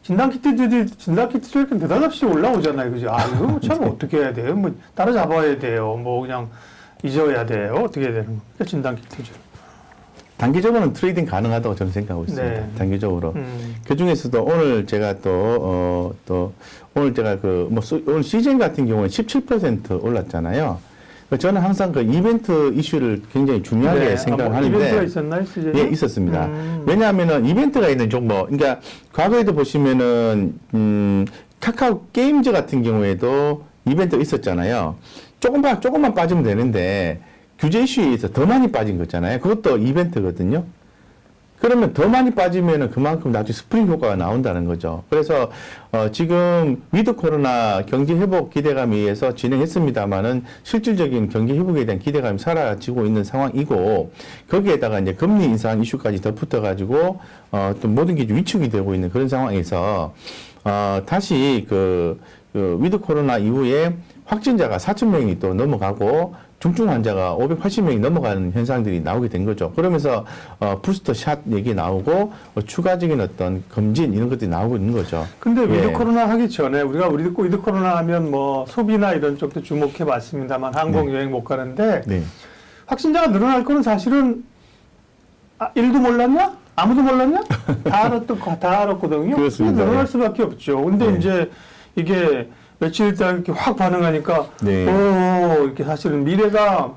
진단키트도 이렇게 느닷없이 올라오잖아요. 그죠? 아, 이거 뭐 참 어떻게 해야 돼요? 뭐 따라잡아야 돼요. 뭐 그냥 잊어야 돼요. 어떻게 해야 되는 겁니까? 진단키트죠. 단기적으로는 트레이딩 가능하다고 저는 생각하고 있습니다. 네. 단기적으로. 그 중에서도 오늘 제가 또 오늘 제가 오늘 CGN 같은 경우는 17% 올랐잖아요. 저는 항상 그 이벤트 이슈를 굉장히 중요하게 네. 생각을 하는데. 이벤트가 있었나요? CGN? 예, 있었습니다. 왜냐하면은 이벤트가 있는 종목, 그러니까 과거에도 보시면은, 카카오 게임즈 같은 경우에도 이벤트가 있었잖아요. 조금만 빠지면 되는데, 규제 이슈에 의해서 더 많이 빠진 거잖아요. 그것도 이벤트거든요. 그러면 더 많이 빠지면은 그만큼 나중에 스프링 효과가 나온다는 거죠. 그래서 지금 위드 코로나 경제 회복 기대감에 의해서 진행했습니다만은 실질적인 경제 회복에 대한 기대감이 사라지고 있는 상황이고, 거기에다가 이제 금리 인상 이슈까지 덧붙어 가지고 또 모든 게 위축이 되고 있는 그런 상황에서 다시 위드 코로나 이후에 확진자가 4,000명이 또 넘어가고 중증 환자가 580명이 넘어가는 현상들이 나오게 된 거죠. 그러면서 부스터 샷 얘기 나오고 추가적인 어떤 검진 이런 것들이 나오고 있는 거죠. 근데 위드 코로나 하기 전에 우리가 위드 코로나 하면 뭐 소비나 이런 쪽도 주목해 봤습니다만 항공 여행 못 가는데 네. 확진자가 늘어날 거는 사실은 일도 몰랐냐? 아무도 몰랐냐? 다 알았거든요. 그렇습니다. 늘어날 수밖에 없죠. 근데 이제 이게 며칠 있다 이렇게 확 반응하니까 이렇게 사실은 미래가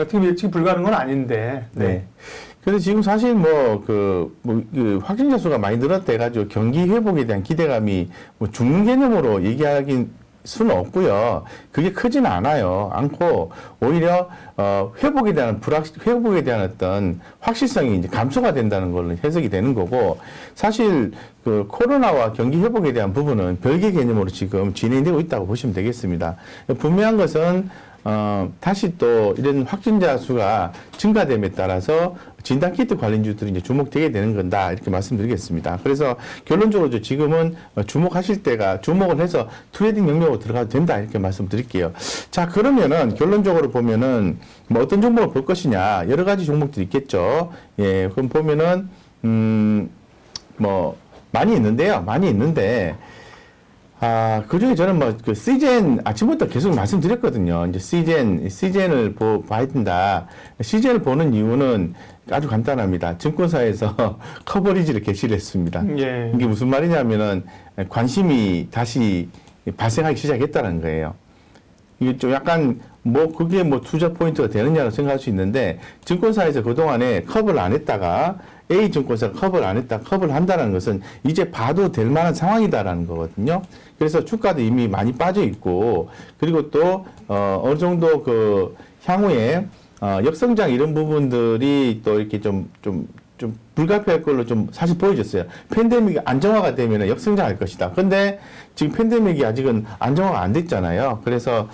어떻게 예측이 불가능한 건 아닌데. 네. 근데 지금 사실 확진자 수가 많이 늘었대가지고 경기 회복에 대한 기대감이 죽는 개념으로 얘기하긴 수는 없고요. 그게 크지는 않고 오히려 회복에 대한 어떤 확실성이 이제 감소가 된다는 걸로 해석이 되는 거고, 사실 그 코로나와 경기 회복에 대한 부분은 별개 개념으로 지금 진행되고 있다고 보시면 되겠습니다. 분명한 것은 다시 또 이런 확진자 수가 증가됨에 따라서 진단키트 관련주들이 이제 주목되게 되는 건다, 이렇게 말씀드리겠습니다. 그래서 결론적으로 지금은 주목을 해서 트레이딩 영역으로 들어가도 된다, 이렇게 말씀드릴게요. 자, 그러면은 결론적으로 보면은 뭐 어떤 종목을 볼 것이냐, 여러 가지 종목들이 있겠죠. 예, 그럼 보면은 많이 있는데, 그 중에 저는 CGN 아침부터 계속 말씀드렸거든요. 이제 CGN을 봐야 된다. CGN을 보는 이유는 아주 간단합니다. 증권사에서 커버리지를 개시를 했습니다. 예. 이게 무슨 말이냐면은 관심이 다시 발생하기 시작했다는 거예요. 이게 좀 약간 그게 투자 포인트가 되느냐고 생각할 수 있는데, 증권사에서 그동안에 커버를 안 했다가 A증권사가 커버를 안 했다, 커버를 한다는 것은 이제 봐도 될 만한 상황이다라는 거거든요. 그래서 주가도 이미 많이 빠져 있고, 그리고 또 어느 정도 향후에 역성장 이런 부분들이 또 이렇게 좀 불가피할 걸로 좀 사실 보여졌어요. 팬데믹이 안정화가 되면 역성장할 것이다. 근데 지금 팬데믹이 아직은 안정화가 안 됐잖아요. 그래서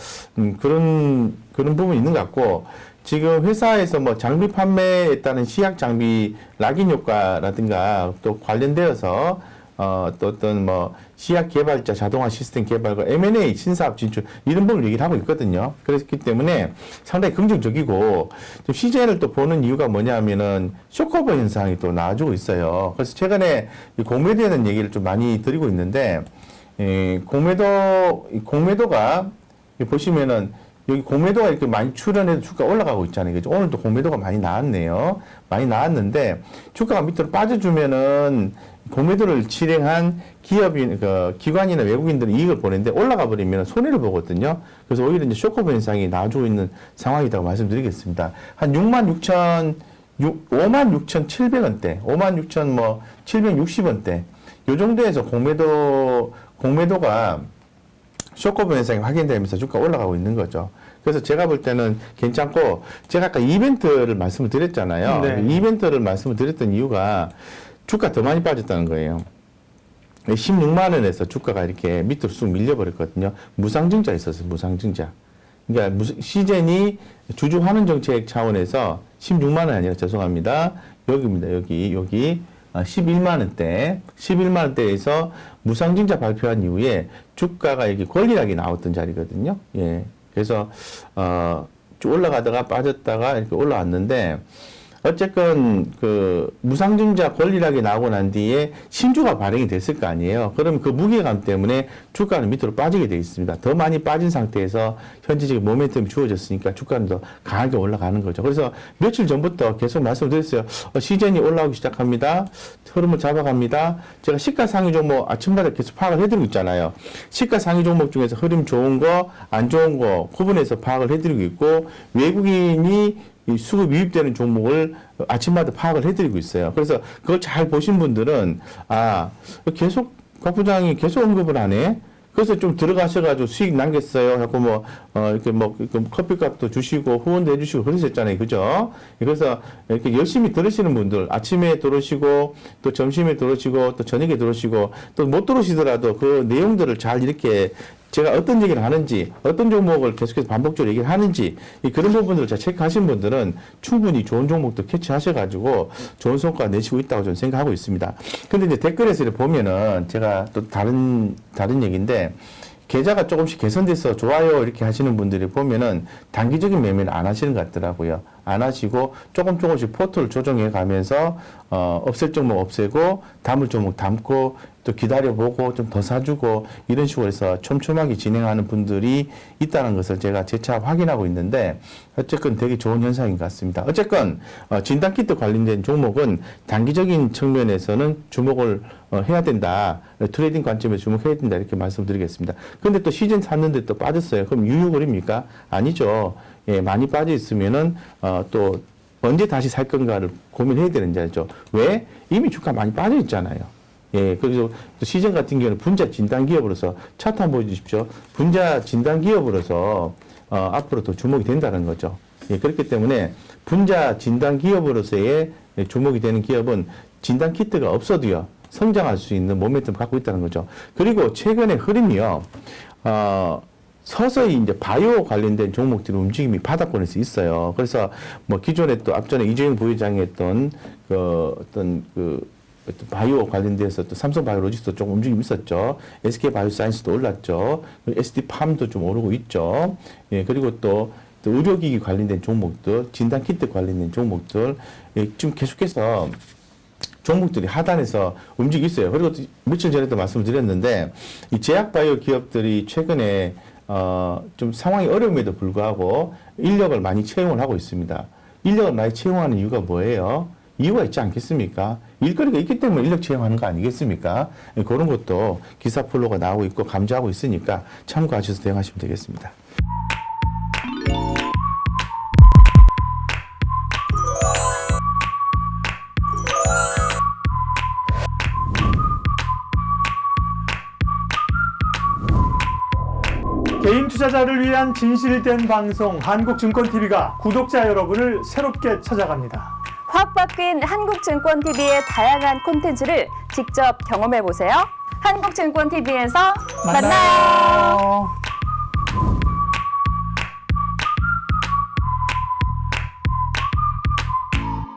그런 부분이 있는 것 같고, 지금 회사에서 장비 판매에 따른 시약 장비 락인 효과라든가 또 관련되어서 또 어떤 시약 개발자 자동화 시스템 개발과 M&A 신사업 진출 이런 부분을 얘기를 하고 있거든요. 그렇기 때문에 상당히 긍정적이고, CGN을 또 보는 이유가 뭐냐면은 쇼커버 현상이 또 나와주고 있어요. 그래서 최근에 공매도에 대한 얘기를 좀 많이 드리고 있는데, 공매도가 보시면은 여기 공매도가 이렇게 많이 출현해서 주가 올라가고 있잖아요. 그죠? 오늘도 공매도가 많이 나왔네요. 많이 나왔는데 주가가 밑으로 빠져주면은 공매도를 실행한 기관이나 외국인들은 이익을 보는데 올라가 버리면 손해를 보거든요. 그래서 오히려 이제 쇼커버 현상이 나와주고 있는 상황이라고 말씀드리겠습니다. 한 56,700원대, 56,760원대, 요 정도에서 공매도가 쇼커버 현상이 확인되면서 주가 올라가고 있는 거죠. 그래서 제가 볼 때는 괜찮고, 제가 아까 이벤트를 말씀을 드렸잖아요. 네. 이벤트를 말씀을 드렸던 이유가 주가 더 많이 빠졌다는 거예요. 16만 원에서 주가가 이렇게 밑으로 쑥 밀려버렸거든요. 무상증자 있었어요. 무상증자. 그러니까 시젠이 주주 환원 정책 차원에서 16만 원 아니라 죄송합니다. 여기입니다. 여기 11만 원대에서 무상증자 발표한 이후에 주가가 이렇게 권리락이 나왔던 자리거든요. 예. 그래서 쭉 올라가다가 빠졌다가 이렇게 올라왔는데, 어쨌건 그 무상증자 권리락이 나오고 난 뒤에 신주가 발행이 됐을 거 아니에요. 그럼 그 무게감 때문에 주가는 밑으로 빠지게 돼 있습니다. 더 많이 빠진 상태에서 현재 지금 모멘텀이 주어졌으니까 주가는 더 강하게 올라가는 거죠. 그래서 며칠 전부터 계속 말씀드렸어요. 시즌이 올라오기 시작합니다. 흐름을 잡아갑니다. 제가 시가상위 종목 아침마다 계속 파악을 해드리고 있잖아요. 시가상위 종목 중에서 흐름 좋은 거, 안 좋은 거 구분해서 파악을 해드리고 있고, 외국인이 이 수급 유입되는 종목을 아침마다 파악을 해드리고 있어요. 그래서 그걸 잘 보신 분들은 계속 박 부장이 계속 언급을 하네. 그래서 좀 들어가셔가지고 수익 남겼어요. 하고 이렇게 커피값도 주시고 후원도 해주시고 그러셨잖아요. 그죠? 그래서 이렇게 열심히 들으시는 분들, 아침에 들으시고 또 점심에 들으시고 또 저녁에 들으시고 또 못 들으시더라도 그 내용들을 잘 이렇게 제가 어떤 얘기를 하는지, 어떤 종목을 계속해서 반복적으로 얘기를 하는지, 그런 부분들을 잘 체크하신 분들은 충분히 좋은 종목도 캐치하셔가지고 좋은 성과 내시고 있다고 저는 생각하고 있습니다. 근데 이제 댓글에서 보면은 제가 또 다른 얘기인데, 계좌가 조금씩 개선돼서 좋아요 이렇게 하시는 분들이 보면은 단기적인 매매는 안 하시는 것 같더라고요. 안 하시고 조금씩 포트를 조정해 가면서 없앨 종목 없애고 담을 종목 담고 또 기다려보고 좀 더 사주고 이런 식으로 해서 촘촘하게 진행하는 분들이 있다는 것을 제가 재차 확인하고 있는데, 어쨌건 되게 좋은 현상인 것 같습니다. 어쨌건 진단키트 관련된 종목은 단기적인 측면에서는 주목을 해야 된다. 트레이딩 관점에서 주목해야 된다. 이렇게 말씀드리겠습니다. 근데 또 시즌 샀는데 또 빠졌어요. 그럼 유유거리입니까? 아니죠. 예, 많이 빠져 있으면은 또 언제 다시 살 건가를 고민해야 되는 자죠. 왜? 이미 주가 많이 빠져 있잖아요. 예, 그래서 또 시즌 같은 경우는 분자 진단 기업으로서 차트 한번 보여주십시오. 분자 진단 기업으로서 앞으로 더 주목이 된다는 거죠. 예, 그렇기 때문에 분자 진단 기업으로서의 주목이 되는 기업은 진단 키트가 없어도요 성장할 수 있는 모멘텀을 갖고 있다는 거죠. 그리고 최근에 흐름이요. 서서히 이제 바이오 관련된 종목들의 움직임이 바닥권에서 있어요. 그래서 기존에 또 앞전에 이재용 부회장이 했던 어떤 바이오 관련돼서 또 삼성 바이오로직스도 조금 움직임이 있었죠. SK 바이오사이언스도 올랐죠. SD팜도 좀 오르고 있죠. 예, 그리고 또 의료기기 관련된 종목들, 진단키트 관련된 종목들, 지금 계속해서 종목들이 하단에서 움직이고 있어요. 그리고 며칠 전에도 말씀을 드렸는데, 이 제약바이오 기업들이 최근에 좀 상황이 어려움에도 불구하고 인력을 많이 채용을 하고 있습니다. 인력을 많이 채용하는 이유가 뭐예요? 이유가 있지 않겠습니까? 일거리가 있기 때문에 인력 채용하는 거 아니겠습니까? 그런 것도 기사 플로가 나오고 있고 감지하고 있으니까 참고하셔서 대응하시면 되겠습니다. 개인 투자자를 위한 진실된 방송 한국증권TV가 구독자 여러분을 새롭게 찾아갑니다. 확 바뀐 한국증권TV의 다양한 콘텐츠를 직접 경험해보세요. 한국증권TV에서 만나요.